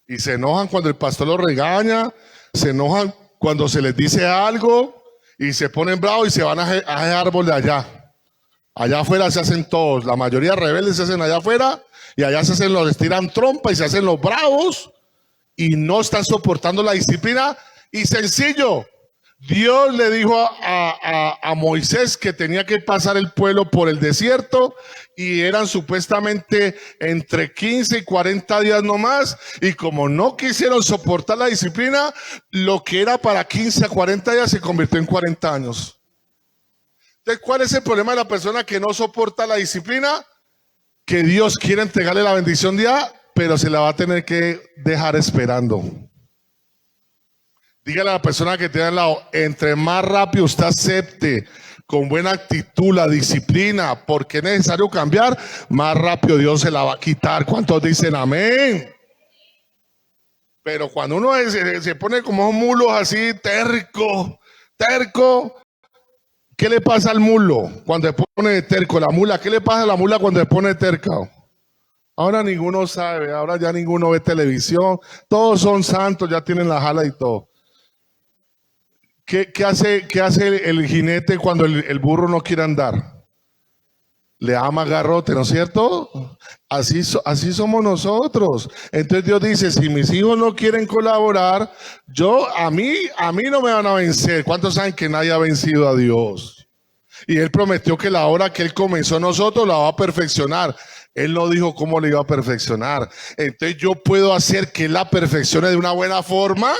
Y se enojan cuando el pastor los regaña, se enojan cuando se les dice algo y se ponen bravos y se van a ese árbol de allá. Allá afuera se hacen todos, la mayoría rebeldes se hacen allá afuera y allá se hacen los, les tiran trompa y se hacen los bravos y no están soportando la disciplina. Y sencillo, Dios le dijo a Moisés que tenía que pasar el pueblo por el desierto y eran supuestamente entre 15 y 40 días nomás, y como no quisieron soportar la disciplina, lo que era para 15 a 40 días se convirtió en 40 años. Entonces, ¿cuál es el problema de la persona que no soporta la disciplina? Que Dios quiere entregarle la bendición ya, pero se la va a tener que dejar esperando. Dígale a la persona que tiene al lado, entre más rápido usted acepte con buena actitud la disciplina, porque es necesario cambiar, más rápido Dios se la va a quitar. ¿Cuántos dicen amén? Pero cuando uno se pone como un mulo así, terco, ¿qué le pasa al mulo cuando se pone terco? La mula, ¿qué le pasa a la mula cuando se pone terca? Ahora ninguno sabe, ahora ya ninguno ve televisión, todos son santos, ya tienen la jala y todo. ¿Qué hace el jinete cuando el burro no quiere andar? Le ama garrote, ¿no es cierto? Así somos nosotros. Entonces Dios dice, si mis hijos no quieren colaborar, a mí no me van a vencer. ¿Cuántos saben que nadie ha vencido a Dios? Y Él prometió que la obra que Él comenzó en nosotros la va a perfeccionar. Él no dijo cómo le iba a perfeccionar. Entonces yo puedo hacer que Él la perfeccione de una buena forma,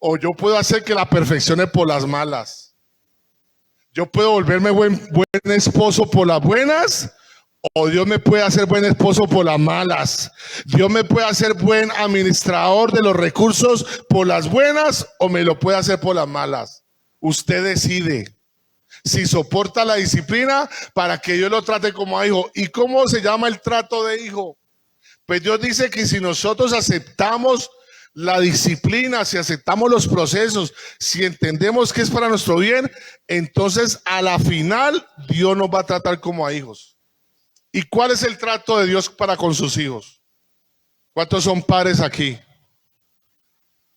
o yo puedo hacer que la perfeccione por las malas. Yo puedo volverme buen esposo por las buenas, o Dios me puede hacer buen esposo por las malas. Dios me puede hacer buen administrador de los recursos por las buenas, o me lo puede hacer por las malas. Usted decide si soporta la disciplina para que Dios lo trate como a hijo. ¿Y cómo se llama el trato de hijo? Pues Dios dice que si nosotros aceptamos la disciplina, si aceptamos los procesos, si entendemos que es para nuestro bien, entonces a la final Dios nos va a tratar como a hijos. ¿Y cuál es el trato de Dios para con sus hijos? ¿Cuántos son padres aquí?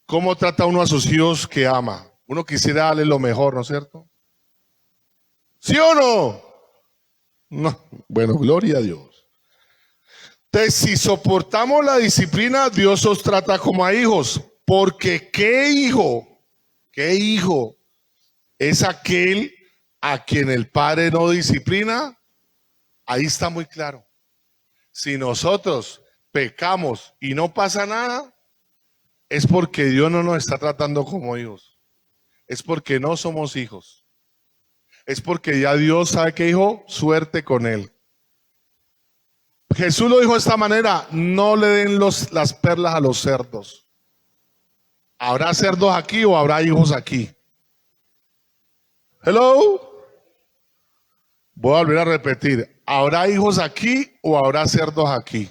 ¿Cómo trata uno a sus hijos que ama? Uno quisiera darle lo mejor, ¿no es cierto? ¿Sí o no? No. Bueno, gloria a Dios. Entonces, si soportamos la disciplina, Dios os trata como a hijos. Porque qué hijo es aquel a quien el Padre no disciplina. Ahí está muy claro. Si nosotros pecamos y no pasa nada, es porque Dios no nos está tratando como hijos. Es porque no somos hijos. Es porque ya Dios sabe que dijo, suerte con él. Jesús lo dijo de esta manera, no le den las perlas a los cerdos. ¿Habrá cerdos aquí o habrá hijos aquí? Hello. Voy a volver a repetir. ¿Habrá hijos aquí o habrá cerdos aquí?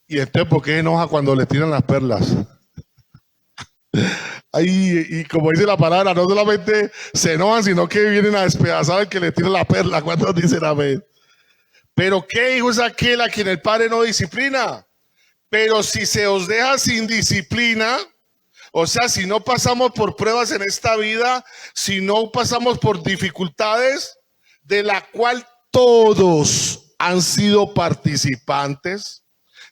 Y entonces, ¿por qué se enoja cuando le tiran las perlas? Ahí, y como dice la palabra, no solamente se enojan, sino que vienen a despedazar al que le tira la perla. ¿Cuántos dicen amén? Pero ¿qué hijo es aquel a quien el Padre no disciplina? Pero si se os deja sin disciplina, o sea, si no pasamos por pruebas en esta vida, si no pasamos por dificultades, de la cual todos han sido participantes.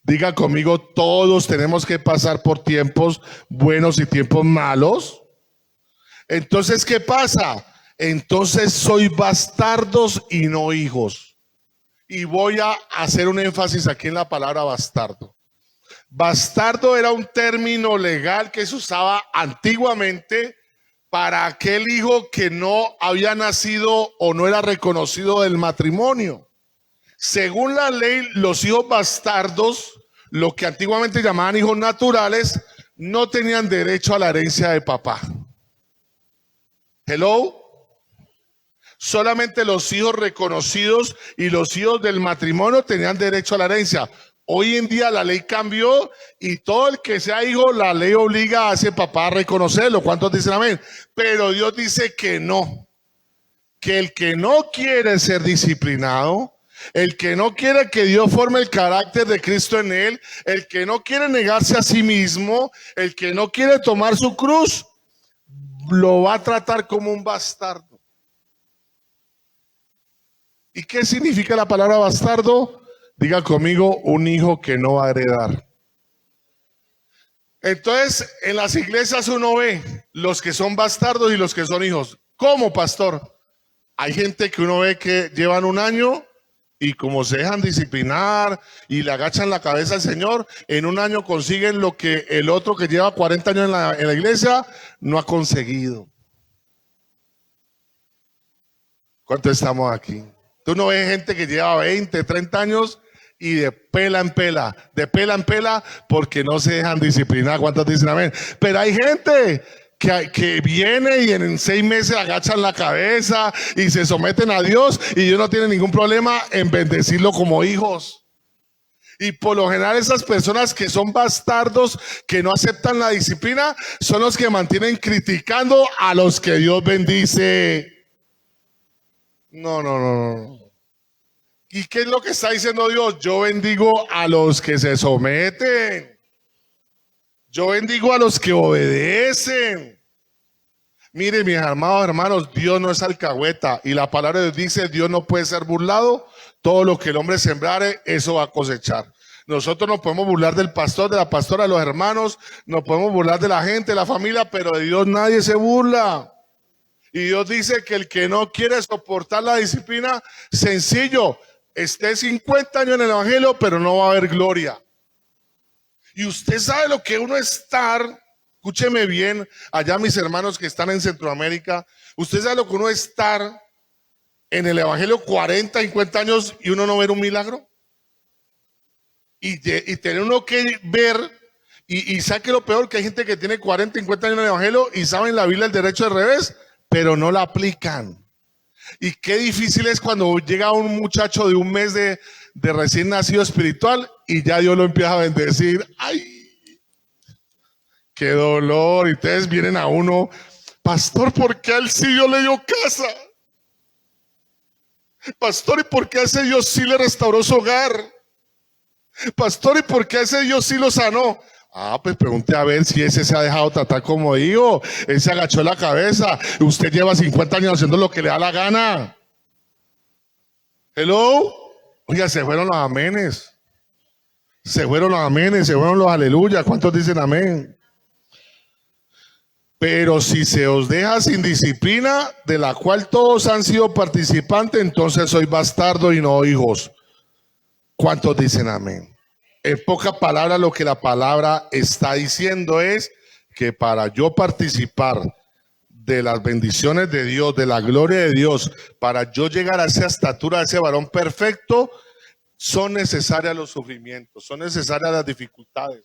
Diga conmigo, todos tenemos que pasar por tiempos buenos y tiempos malos. Entonces, ¿qué pasa? Entonces sois bastardos y no hijos. Y voy a hacer un énfasis aquí en la palabra bastardo. Bastardo era un término legal que se usaba antiguamente para aquel hijo que no había nacido o no era reconocido del matrimonio. Según la ley, los hijos bastardos, lo que antiguamente llamaban hijos naturales, no tenían derecho a la herencia de papá. Hello. Solamente los hijos reconocidos y los hijos del matrimonio tenían derecho a la herencia. Hoy en día la ley cambió y todo el que sea hijo, la ley obliga a ese papá a reconocerlo. ¿Cuántos dicen amén? Pero Dios dice que no. Que el que no quiere ser disciplinado, el que no quiere que Dios forme el carácter de Cristo en él, el que no quiere negarse a sí mismo, el que no quiere tomar su cruz, lo va a tratar como un bastardo. ¿Y qué significa la palabra bastardo? Diga conmigo, un hijo que no va a heredar. Entonces, en las iglesias uno ve los que son bastardos y los que son hijos. ¿Cómo, pastor? Hay gente que uno ve que llevan un año y como se dejan disciplinar y le agachan la cabeza al Señor, en un año consiguen lo que el otro que lleva 40 años en la iglesia no ha conseguido. ¿Cuántos estamos aquí? Tú no ves gente que lleva 20, 30 años y de pela en pela, porque no se dejan disciplinar. ¿Cuántos dicen amén? Pero hay gente que viene y en 6 meses agachan la cabeza y se someten a Dios y Dios no tiene ningún problema en bendecirlo como hijos. Y por lo general esas personas que son bastardos, que no aceptan la disciplina, son los que mantienen criticando a los que Dios bendice. No. ¿Y qué es lo que está diciendo Dios? Yo bendigo a los que se someten. Yo bendigo a los que obedecen. Miren, mis amados hermanos, Dios no es alcahueta. Y la palabra de Dios dice, Dios no puede ser burlado. Todo lo que el hombre sembrare, eso va a cosechar. Nosotros nos podemos burlar del pastor, de la pastora, de los hermanos. Nos podemos burlar de la gente, de la familia, pero de Dios nadie se burla. Y Dios dice que el que no quiere soportar la disciplina, sencillo, esté 50 años en el evangelio, pero no va a haber gloria. Y usted sabe lo que uno estar, escúcheme bien, allá mis hermanos que están en Centroamérica, usted sabe lo que uno estar en el evangelio 40, 50 años y uno no ver un milagro. Y tener uno que ver, y sabe que lo peor, que hay gente que tiene 40, 50 años en el evangelio y saben la Biblia al derecho al revés, pero no la aplican. Y qué difícil es cuando llega un muchacho de un mes de recién nacido espiritual y ya Dios lo empieza a bendecir. ¡Ay! ¡Qué dolor! Y ustedes vienen a uno, pastor, ¿por qué a él sí Dios le dio casa? Pastor, ¿y por qué a ese Dios sí le restauró su hogar? Pastor, ¿y por qué a ese Dios sí lo sanó? Ah, pues pregunte a ver si ese se ha dejado tratar como hijo. Él se agachó la cabeza. Usted lleva 50 años haciendo lo que le da la gana. Hello. Oiga, se fueron los amenes. Se fueron los amenes, se fueron los aleluyas. ¿Cuántos dicen amén? Pero si se os deja sin disciplina, de la cual todos han sido participantes, entonces sois bastardos y no hijos. ¿Cuántos dicen amén? En pocas palabras, lo que la palabra está diciendo es que para yo participar de las bendiciones de Dios, de la gloria de Dios, para yo llegar a esa estatura, a ese varón perfecto, son necesarios los sufrimientos, son necesarias las dificultades.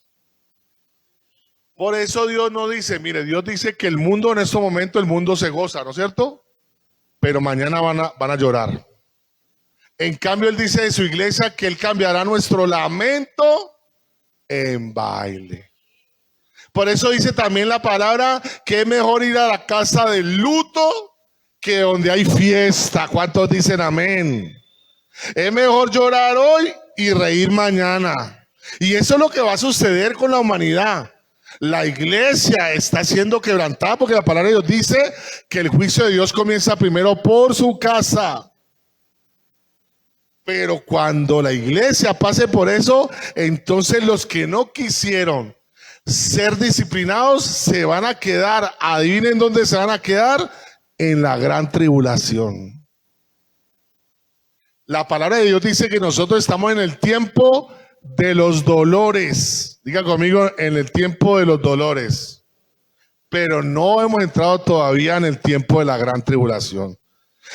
Por eso Dios no dice, mire, Dios dice que el mundo en estos momentos, el mundo se goza, ¿no es cierto? Pero mañana van a llorar. En cambio, Él dice de su iglesia que Él cambiará nuestro lamento en baile. Por eso dice también la palabra que es mejor ir a la casa del luto que donde hay fiesta. ¿Cuántos dicen amén? Es mejor llorar hoy y reír mañana. Y eso es lo que va a suceder con la humanidad. La iglesia está siendo quebrantada porque la palabra de Dios dice que el juicio de Dios comienza primero por su casa. Pero cuando la iglesia pase por eso, entonces los que no quisieron ser disciplinados se van a quedar, adivinen dónde se van a quedar, en la gran tribulación. La palabra de Dios dice que nosotros estamos en el tiempo de los dolores. Diga conmigo, en el tiempo de los dolores. Pero no hemos entrado todavía en el tiempo de la gran tribulación.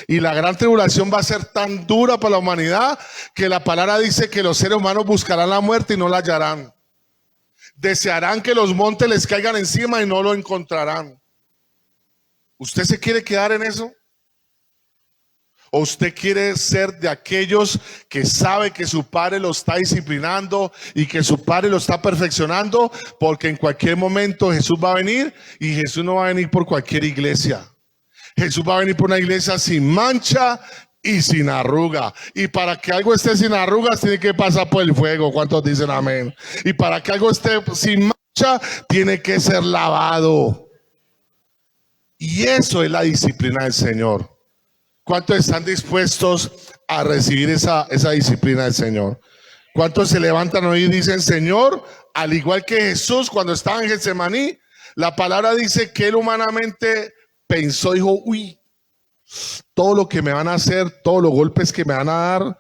Y la gran tribulación va a ser tan dura para la humanidad que la palabra dice que los seres humanos buscarán la muerte y no la hallarán. Desearán que los montes les caigan encima y no lo encontrarán. ¿Usted se quiere quedar en eso? ¿O usted quiere ser de aquellos que sabe que su padre lo está disciplinando y que su padre lo está perfeccionando? Porque en cualquier momento Jesús va a venir y Jesús no va a venir por cualquier iglesia. Jesús va a venir por una iglesia sin mancha y sin arruga. Y para que algo esté sin arrugas tiene que pasar por el fuego. ¿Cuántos dicen amén? Y para que algo esté sin mancha tiene que ser lavado. Y eso es la disciplina del Señor. ¿Cuántos están dispuestos a recibir esa disciplina del Señor? ¿Cuántos se levantan hoy y dicen, Señor, al igual que Jesús cuando estaba en Getsemaní, la palabra dice que él humanamente pensó, dijo, uy, todo lo que me van a hacer, todos los golpes que me van a dar,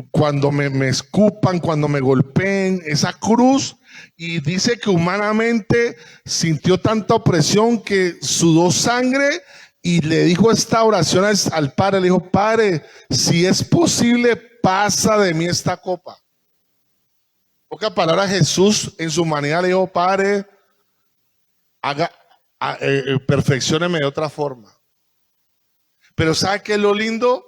cuando me escupan, cuando me golpeen, esa cruz, y dice que humanamente sintió tanta opresión que sudó sangre y le dijo esta oración al Padre, le dijo, Padre, si es posible, pasa de mí esta copa. Pocas palabras, Jesús en su humanidad le dijo, Padre, perfeccióneme de otra forma. Pero ¿sabe qué es lo lindo?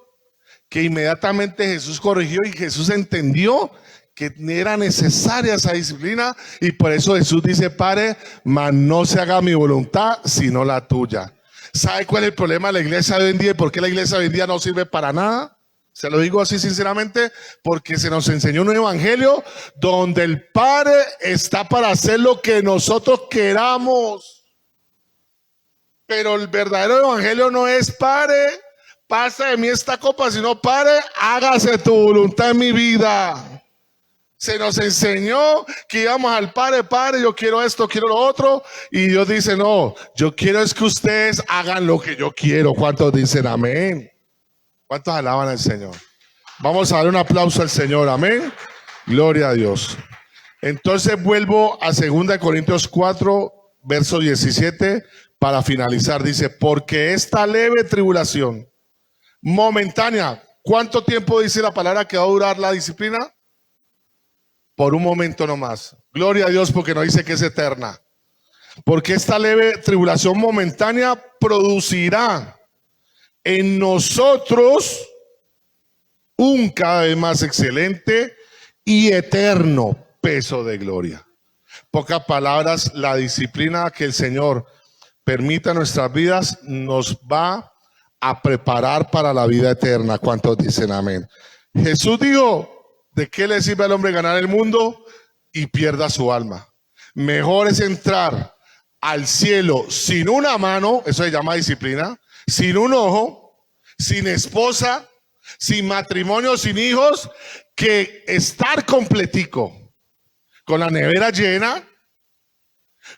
Que inmediatamente Jesús corrigió y Jesús entendió que era necesaria esa disciplina y por eso Jesús dice, Padre, mas no se haga mi voluntad sino la tuya. ¿Sabe cuál es el problema de la iglesia de hoy en día y por qué la iglesia de hoy en día no sirve para nada? Se lo digo así sinceramente, porque se nos enseñó un evangelio donde el Padre está para hacer lo que nosotros queramos. Pero el verdadero evangelio no es, Padre, pasa de mí esta copa, sino, Padre, hágase tu voluntad en mi vida. Se nos enseñó que íbamos al Padre, Padre, yo quiero esto, quiero lo otro. Y Dios dice, no, yo quiero es que ustedes hagan lo que yo quiero. ¿Cuántos dicen amén? ¿Cuántos alaban al Señor? Vamos a dar un aplauso al Señor, amén. Gloria a Dios. Entonces vuelvo a 2 Corintios 4, verso 17, para finalizar. Dice, porque esta leve tribulación momentánea, ¿cuánto tiempo dice la palabra que va a durar la disciplina? Por un momento nomás. Gloria a Dios porque no dice que es eterna. Porque esta leve tribulación momentánea producirá en nosotros un cada vez más excelente y eterno peso de gloria. Pocas palabras, la disciplina que el Señor permita en nuestras vidas nos va a preparar para la vida eterna. ¿Cuántos dicen amén? Jesús dijo, ¿de qué le sirve al hombre ganar el mundo y pierda su alma? Mejor es entrar al cielo sin una mano, eso se llama disciplina, sin un ojo, sin esposa, sin matrimonio, sin hijos, que estar completico, con la nevera llena,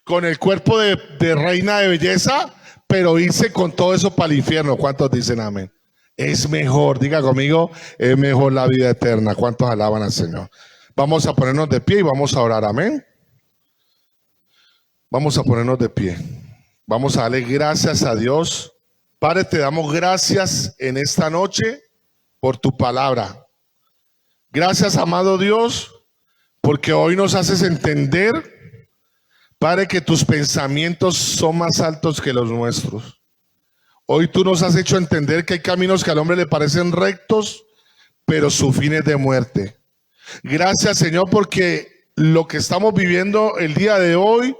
con el cuerpo de reina de belleza, pero irse con todo eso para el infierno. ¿Cuántos dicen amén? Es mejor, diga conmigo, es mejor la vida eterna. ¿Cuántos alaban al Señor? Vamos a ponernos de pie y vamos a orar, amén. Vamos a ponernos de pie. Vamos a darle gracias a Dios. Padre, te damos gracias en esta noche por tu palabra. Gracias, amado Dios, porque hoy nos haces entender, Padre, que tus pensamientos son más altos que los nuestros. Hoy tú nos has hecho entender que hay caminos que al hombre le parecen rectos, pero su fin es de muerte. Gracias, Señor, porque lo que estamos viviendo el día de hoy,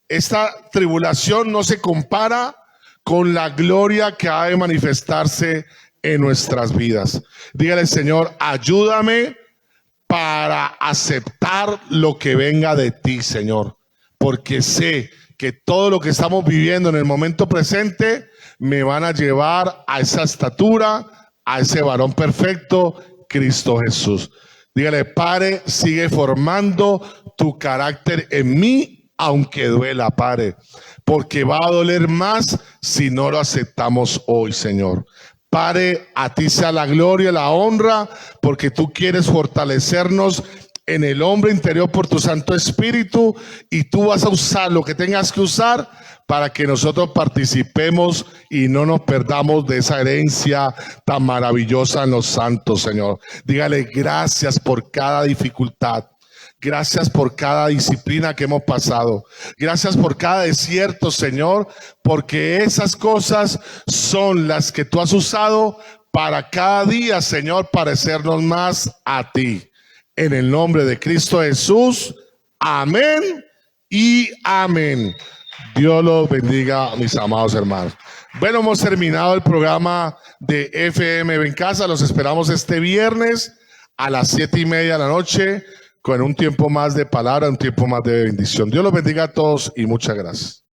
esta tribulación no se compara con la gloria que ha de manifestarse en nuestras vidas. Dígale, Señor, ayúdame para aceptar lo que venga de ti, Señor, porque sé que todo lo que estamos viviendo en el momento presente me van a llevar a esa estatura, a ese varón perfecto, Cristo Jesús. Dígale, Padre, sigue formando tu carácter en mí, aunque duela, Padre, porque va a doler más si no lo aceptamos hoy, Señor. Padre, a ti sea la gloria, la honra, porque tú quieres fortalecernos en el hombre interior por tu Santo Espíritu, y tú vas a usar lo que tengas que usar para que nosotros participemos y no nos perdamos de esa herencia tan maravillosa en los santos, Señor. Dígale gracias por cada dificultad. Gracias por cada disciplina que hemos pasado. Gracias por cada desierto, Señor, porque esas cosas son las que tú has usado para cada día, Señor, parecernos más a ti. En el nombre de Cristo Jesús, amén y amén. Dios los bendiga, mis amados hermanos. Bueno, hemos terminado el programa de FM Ven Casa. Los esperamos este viernes a las 7:30 de la noche. Con un tiempo más de palabra, un tiempo más de bendición. Dios los bendiga a todos y muchas gracias.